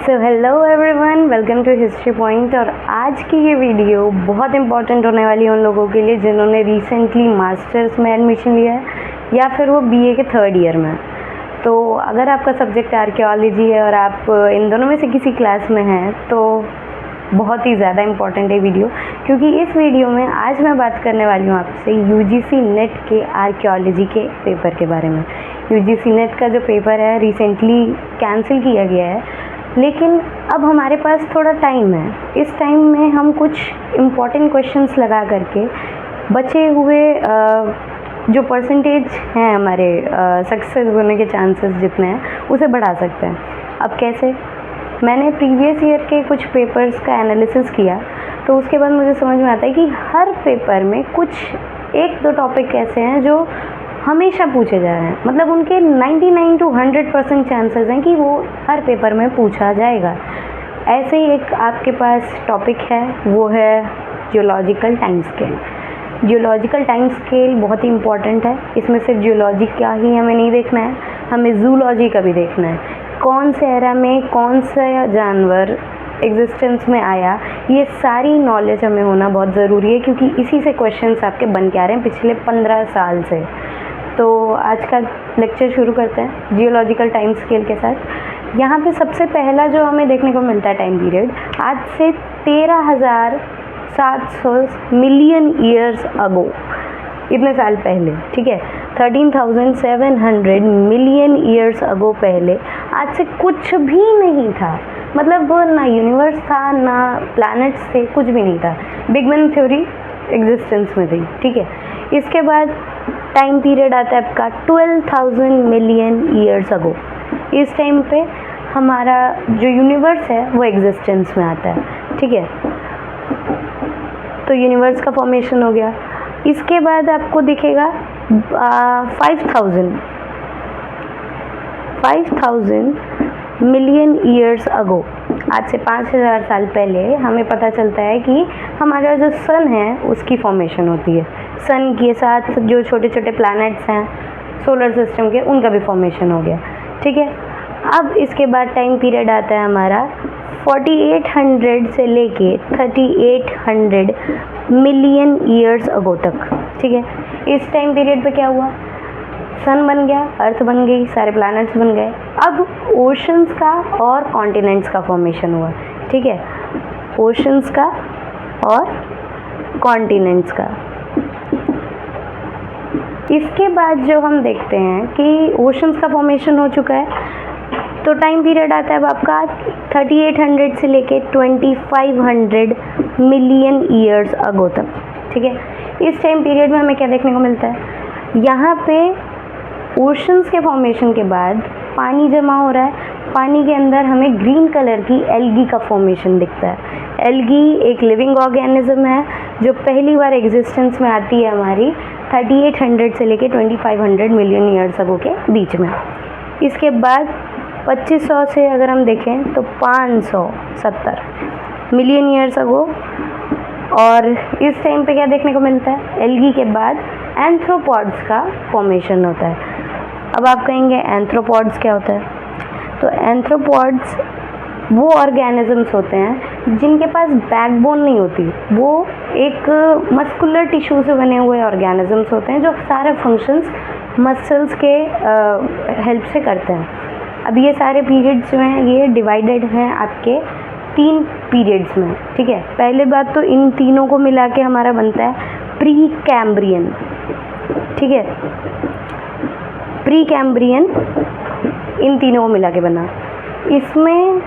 So hello everyone, welcome to history point. और आज की ये वीडियो बहुत इंपॉर्टेंट होने वाली है उन लोगों के लिए जिन्होंने रिसेंटली मास्टर्स में एडमिशन लिया है या फिर वो बीए के थर्ड ईयर में। तो अगर आपका सब्जेक्ट आर्कियोलॉजी है और आप इन दोनों में से किसी क्लास में हैं तो बहुत ही ज़्यादा इम्पॉर्टेंट है वीडियो, क्योंकि इस वीडियो में आज मैं बात करने वाली हूँ आपसे यूजीसी नेट के आर्कियोलॉजी के पेपर के बारे में। यूजीसी नेट का जो पेपर है रिसेंटली कैंसिल किया गया है, लेकिन अब हमारे पास थोड़ा टाइम है। इस टाइम में हम कुछ इम्पॉर्टेंट क्वेश्चंस लगा करके बचे हुए जो परसेंटेज हैं हमारे सक्सेस होने के चांसेस जितने हैं उसे बढ़ा सकते हैं। अब कैसे? मैंने प्रीवियस ईयर के कुछ पेपर्स का एनालिसिस किया तो उसके बाद मुझे समझ में आता है कि हर पेपर में कुछ एक दो टॉपिक ऐसे हैं जो हमेशा पूछे जा रहे हैं, मतलब उनके 99 to 100% चांसेस हैं कि वो हर पेपर में पूछा जाएगा। ऐसे ही एक आपके पास टॉपिक है, वो है geological time scale. Geological time scale बहुत ही इम्पॉर्टेंट है। इसमें सिर्फ जियोलॉजी का ही हमें नहीं देखना है, हमें जूलॉजी का भी देखना है। कौन से एरा में कौन सा जानवर एग्जिस्टेंस में आया, ये सारी नॉलेज हमें होना बहुत ज़रूरी है, क्योंकि इसी से क्वेश्चंस आपके बन के आ रहे हैं पिछले 15 साल से। तो आज का लेक्चर शुरू करते हैं जियोलॉजिकल टाइम स्केल के साथ। यहाँ पे सबसे पहला जो हमें देखने को मिलता है टाइम पीरियड, आज से 13,700 मिलियन ईयर्स अगो, इतने साल पहले, ठीक है, 13,700 मिलियन ईयर्स अगो पहले आज से कुछ भी नहीं था। मतलब ना यूनिवर्स था, ना प्लैनेट्स थे, कुछ भी नहीं था। बिग बैंग थ्योरी एग्जिस्टेंस में थी, ठीक है। इसके बाद टाइम पीरियड आता है आपका 12,000 मिलियन ईयर्स अगो। इस टाइम पे हमारा जो यूनिवर्स है वो एग्जिस्टेंस में आता है, ठीक है। तो यूनिवर्स का फॉर्मेशन हो गया। इसके बाद आपको दिखेगा 5,000 मिलियन ईयर्स अगो। आज से 5,000 साल पहले हमें पता चलता है कि हमारा जो सन है उसकी फॉर्मेशन होती है। सन के साथ जो छोटे छोटे प्लैनेट्स हैं सोलर सिस्टम के, उनका भी फॉर्मेशन हो गया, ठीक है। अब इसके बाद टाइम पीरियड आता है हमारा 4800 से लेके 3800 मिलियन ईयर्स अगो तक, ठीक है। इस टाइम पीरियड पे क्या हुआ? सन बन गया, अर्थ बन गई, सारे प्लैनेट्स बन गए। अब ओशंस का और कॉन्टिनेंट्स का फॉर्मेशन हुआ, ठीक है, ओशंस का और कॉन्टिनेंट्स का। इसके बाद जो हम देखते हैं कि ओशंस का फॉर्मेशन हो चुका है, तो टाइम पीरियड आता है अब आपका 3800 से लेके 2500 मिलियन ईयर्स अगो तक, ठीक है। इस टाइम पीरियड में हमें क्या देखने को मिलता है? यहाँ पे ओशंस के फॉर्मेशन के बाद पानी जमा हो रहा है। पानी के अंदर हमें ग्रीन कलर की एल्गी का फॉर्मेशन दिखता है। एल्गी एक लिविंग ऑर्गेनिज्म है जो पहली बार एग्जिस्टेंस में आती है हमारी 3800 से लेके 2500 मिलियन ईयर्स अगो के बीच में। इसके बाद 2500 से अगर हम देखें तो 570 मिलियन ईयर्स अगो। और इस टाइम पे क्या देखने को मिलता है? एल्गी के बाद एंथ्रोपॉड्स का फॉर्मेशन होता है। अब आप कहेंगे एंथ्रोपॉड्स क्या होता है? तो एंथ्रोपॉड्स वो ऑर्गेनिजम्स होते हैं जिनके पास बैकबोन नहीं होती, वो एक मस्कुलर टिश्यू से बने हुए ऑर्गेनिजम्स होते हैं जो सारे फंक्शंस मसल्स के हेल्प से करते हैं। अब ये सारे पीरियड्स जो हैं ये डिवाइडेड हैं आपके 3 पीरियड्स में, ठीक है। पहले बात तो इन तीनों को मिला के हमारा बनता है प्री कैम्ब्रियन, ठीक है। प्री कैम्ब्रियन इन तीनों को मिला के बना। इसमें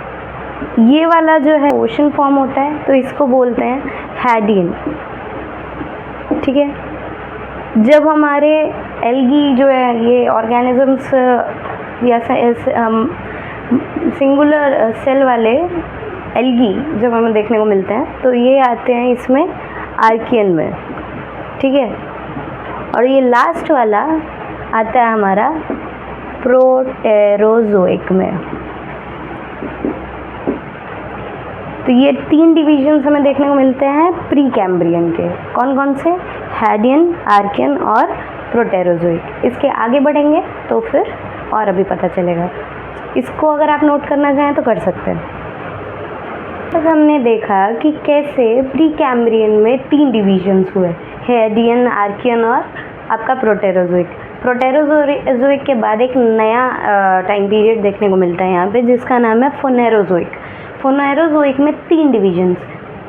ये वाला जो है ओशन फॉर्म होता है, तो इसको बोलते हैं हैडियन, ठीक है। जब हमारे एल्गी जो है ये ऑर्गेनिजम्स या सिंगुलर सेल वाले एल्गी जब हमें देखने को मिलते हैं तो ये आते हैं इसमें आर्कियन में, ठीक है। और ये लास्ट वाला आता है हमारा प्रोटेरोजोइक में। तो ये 3 डिविजन्स हमें देखने को मिलते हैं प्री कैम्ब्रियन के। कौन कौन से? हैडियन, आर्कियन और प्रोटेरोजोइक। इसके आगे बढ़ेंगे तो फिर और अभी पता चलेगा। इसको अगर आप नोट करना चाहें तो कर सकते हैं। तक हमने देखा कि कैसे प्री कैम्ब्रियन में 3 डिवीजन्स हुए, हेडियन, आर्कियन और आपका प्रोटेरोजोइक। प्रोटेरोजोइक के बाद एक नया टाइम पीरियड देखने को मिलता है यहाँ पे, जिसका नाम है फोनेरोजोइक। फोनेरोजोइक में 3 डिवीजन्स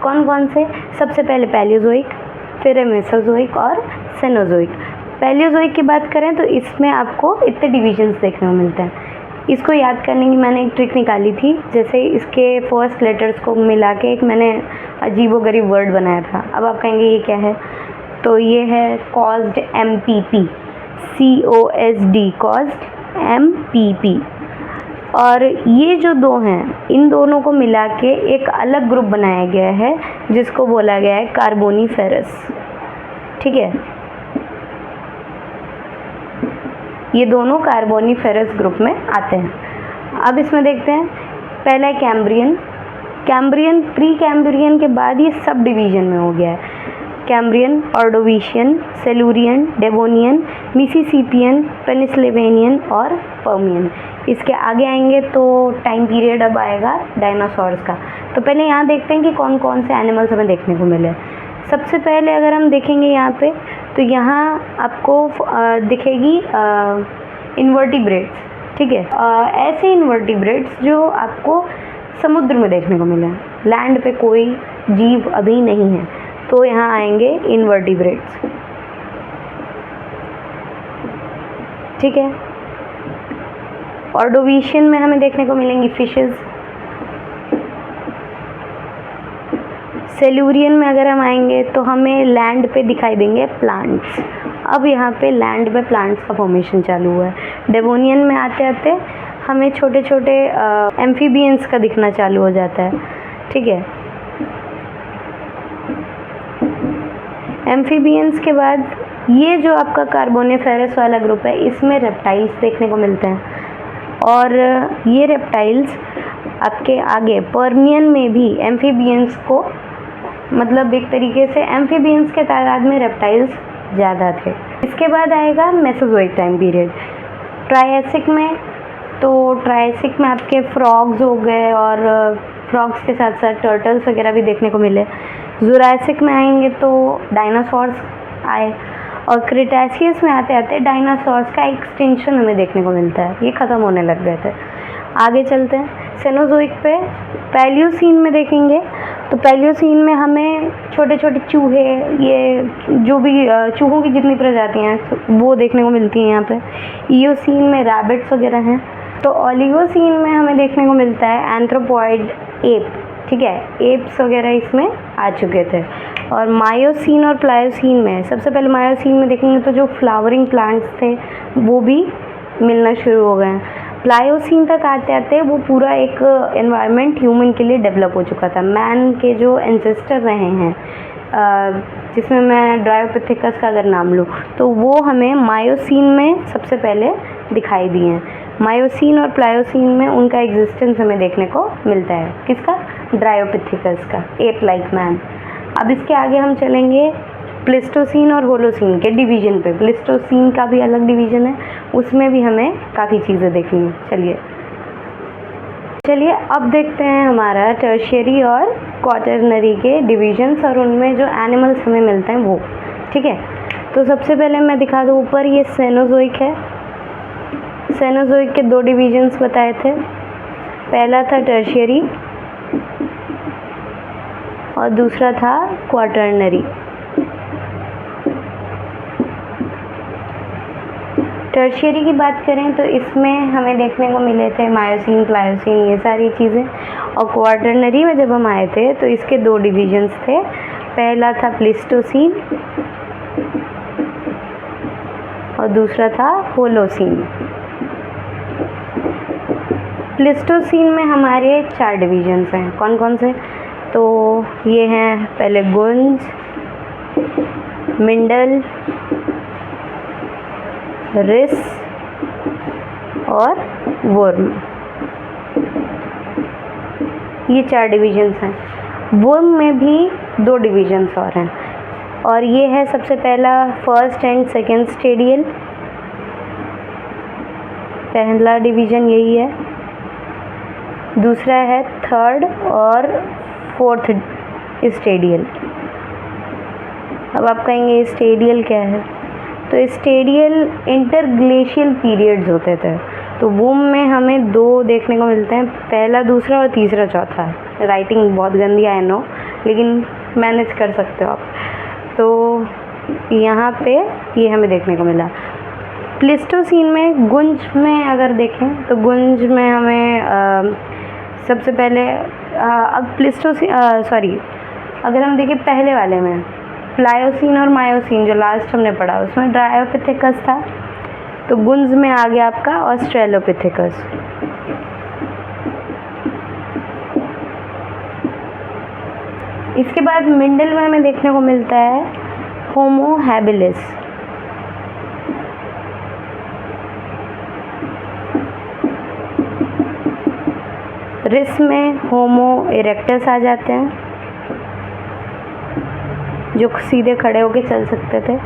कौन कौन से? सबसे पहले पैलियोजोइक, फिर मेसोजोइक और सेनोजोइक। पैलियोजोइक की बात करें तो इसमें आपको इतने डिवीजन्स देखने को मिलते हैं। इसको याद करने की मैंने एक ट्रिक निकाली थी, जैसे इसके फर्स्ट लेटर्स को मिला के एक मैंने अजीबोगरीब वर्ड बनाया था। अब आप कहेंगे ये क्या है, तो ये है caused, MPP, COSD, caused MPP। और ये जो दो हैं, इन दोनों को मिला के एक अलग ग्रुप बनाया गया है जिसको बोला गया है कार्बोनीफेरस। ठीक है, ये दोनों कार्बोनीफेरस ग्रुप में आते हैं। अब इसमें देखते हैं, पहला है कैम्ब्रियन। कैम्ब्रियन प्री कैम्ब्रियन के बाद ये सब डिवीजन में हो गया है। कैम्ब्रियन, ऑर्डोविशियन, सेलूरियन, डेवोनियन, मिसिसिपियन, पेनिसिल्वेनियन और पर्मियन। इसके आगे आएंगे तो टाइम पीरियड अब आएगा डायनासोर्स का। तो पहले यहाँ देखते हैं कि कौन कौन से एनिमल्स हमें देखने को मिले। सबसे पहले अगर हम देखेंगे यहाँ पे, तो यहाँ आपको दिखेगी इन्वर्टिब्रेट्स। ठीक है, ऐसे इन्वर्टिब्रेट्स जो आपको समुद्र में देखने को मिले, लैंड पे कोई जीव अभी नहीं है, तो यहाँ आएंगे इन्वर्टिब्रेट्स। ठीक है, ऑर्डोविशियन में हमें देखने को मिलेंगी फिशेस। सेलूरियन में अगर हम आएंगे तो हमें लैंड पे दिखाई देंगे प्लांट्स। अब यहाँ पे लैंड पे प्लांट्स का फॉर्मेशन चालू हुआ है। डेवोनियन में आते आते हमें छोटे छोटे एम्फीबियंस का दिखना चालू हो जाता है। ठीक है, एम्फीबियंस के बाद ये जो आपका कार्बोनिफेरस वाला ग्रुप है, इसमें रेप्टाइल्स देखने को मिलते हैं। और ये रेप्टाइल्स आपके आगे पर्मियन में भी एम्फीबियंस को, मतलब एक तरीके से एम्फीबियंस के तादाद में रेप्टाइल्स ज़्यादा थे। इसके बाद आएगा मेसोजोइक टाइम पीरियड। ट्रायसिक में, तो ट्रायसिक में आपके फ्रॉग्स हो गए और फ्रॉग्स के साथ साथ टर्टल्स वगैरह भी देखने को मिले। जुरासिक में आएंगे तो डायनासोर्स आए, और क्रिटेशियस में आते आते डायनासोर्स का एक्सटेंशन हमें देखने को मिलता है, ये ख़त्म होने लग गए थे। आगे चलते हैं सेनोजोइक पे। पैलियोसीन में देखेंगे तो पैलियोसीन में हमें छोटे छोटे चूहे, ये जो भी चूहों की जितनी प्रजातियाँ हैं वो देखने को मिलती हैं यहाँ पे। ईओसीन में रैबिट्स वगैरह हैं। तो ओलिगोसीन में हमें देखने को मिलता है एंथ्रोपॉइड, एप। ठीक है, एप्स वगैरह इसमें आ चुके थे। और मायोसीन और प्लायोसीन में, सबसे पहले मायोसीन में देखेंगे तो जो फ्लावरिंग प्लांट्स थे वो भी मिलना शुरू हो गए हैं। प्लायोसीन तक आते आते वो पूरा एक एनवायरनमेंट ह्यूमन के लिए डेवलप हो चुका था। मैन के जो एंसेस्टर रहे हैं, जिसमें मैं ड्रायोपिथेकस का अगर नाम लूँ, तो वो हमें मायोसीन में सबसे पहले दिखाई दिए हैं। मायोसीन और प्लायोसीन में उनका एग्जिस्टेंस हमें देखने को मिलता है। किसका? ड्रायोपिथेकस का, एप लाइक मैन। अब इसके आगे हम चलेंगे प्लेस्टोसीन और होलोसीन के डिवीजन पे। प्लेस्टोसीन का भी अलग डिवीजन है, उसमें भी हमें काफ़ी चीज़ें देखनी है। चलिए अब देखते हैं हमारा टर्शियरी और क्वाटरनरी के डिवीजन्स और उनमें जो एनिमल्स हमें मिलते हैं वो। ठीक है, तो सबसे पहले मैं दिखा दूँ, ऊपर ये सेनोजोइक है। सेनोजोइक के 2 डिवीजन्स बताए थे। पहला था टर्शियरी और दूसरा था क्वाटरनरी। टर्शियरी की बात करें तो इसमें हमें देखने को मिले थे मायोसीन, प्लायोसीन, ये सारी चीज़ें। और क्वाटरनरी में जब हम आए थे तो इसके 2 डिवीजन्स थे। पहला था प्लेस्टोसीन और दूसरा था होलोसीन। प्लेस्टोसीन में हमारे 4 डिवीजन्स हैं। कौन कौन से? तो ये हैं पहले गुंज, मिंडल, रिस और वर्म। ये 4 डिवीजन्स हैं। वर्म में भी 2 डिवीजन्स और हैं, और ये है सबसे पहला फर्स्ट एंड सेकेंड स्टेडियल। पहला डिवीज़न यही है। दूसरा है थर्ड और 4th स्टेडियल। अब आप कहेंगे स्टेडियल क्या है? तो स्टेडियल इंटरग्लेशियल पीरियड्स होते थे, तो वो में हमें 2 देखने को मिलते हैं, पहला, दूसरा और तीसरा, चौथा। राइटिंग बहुत गंदी है, आई नो, लेकिन मैनेज कर सकते हो आप। तो यहाँ पे ये हमें देखने को मिला। प्लेस्टोसीन में गुंज में अगर देखें तो गुंज में हमें सबसे पहले अब अगर हम देखें पहले वाले में प्लायोसीन और मायोसीन जो लास्ट हमने पढ़ा उसमें ड्रायोपिथेकस था, तो गुंज में आ गया आपका ऑस्ट्रेलोपिथेकस। इसके बाद मिडल में हमें देखने को मिलता है होमो हैबिलिस। रिस में होमो इरेक्टस आ जाते हैं, जो सीधे खड़े होके चल सकते थे।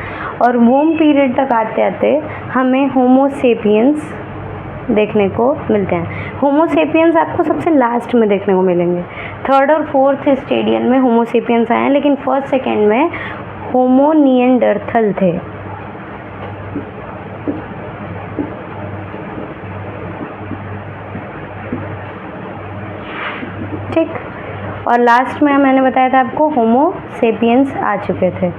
और वूम पीरियड तक आते आते हमें होमो सेपियंस देखने को मिलते हैं। होमो सेपियंस आपको सबसे लास्ट में देखने को मिलेंगे। 3rd और 4th स्टेडियल में होमो सेपियंस आए हैं, लेकिन 1st 2nd में होमो निएंडरथल थे। ठीक, और लास्ट में मैंने बताया था आपको होमो सेपियंस आ चुके थे।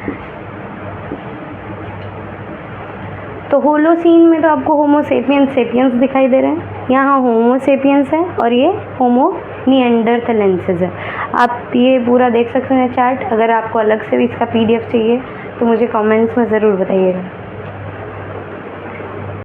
तो होलोसीन में तो आपको होमो सेपियंस दिखाई दे रहे हैं, यहाँ होमो सेपियंस है और ये होमो निएंडरथलेंसिस है। आप ये पूरा देख सकते हैं चार्ट। अगर आपको अलग से भी इसका PDF चाहिए तो मुझे कमेंट्स में ज़रूर बताइएगा।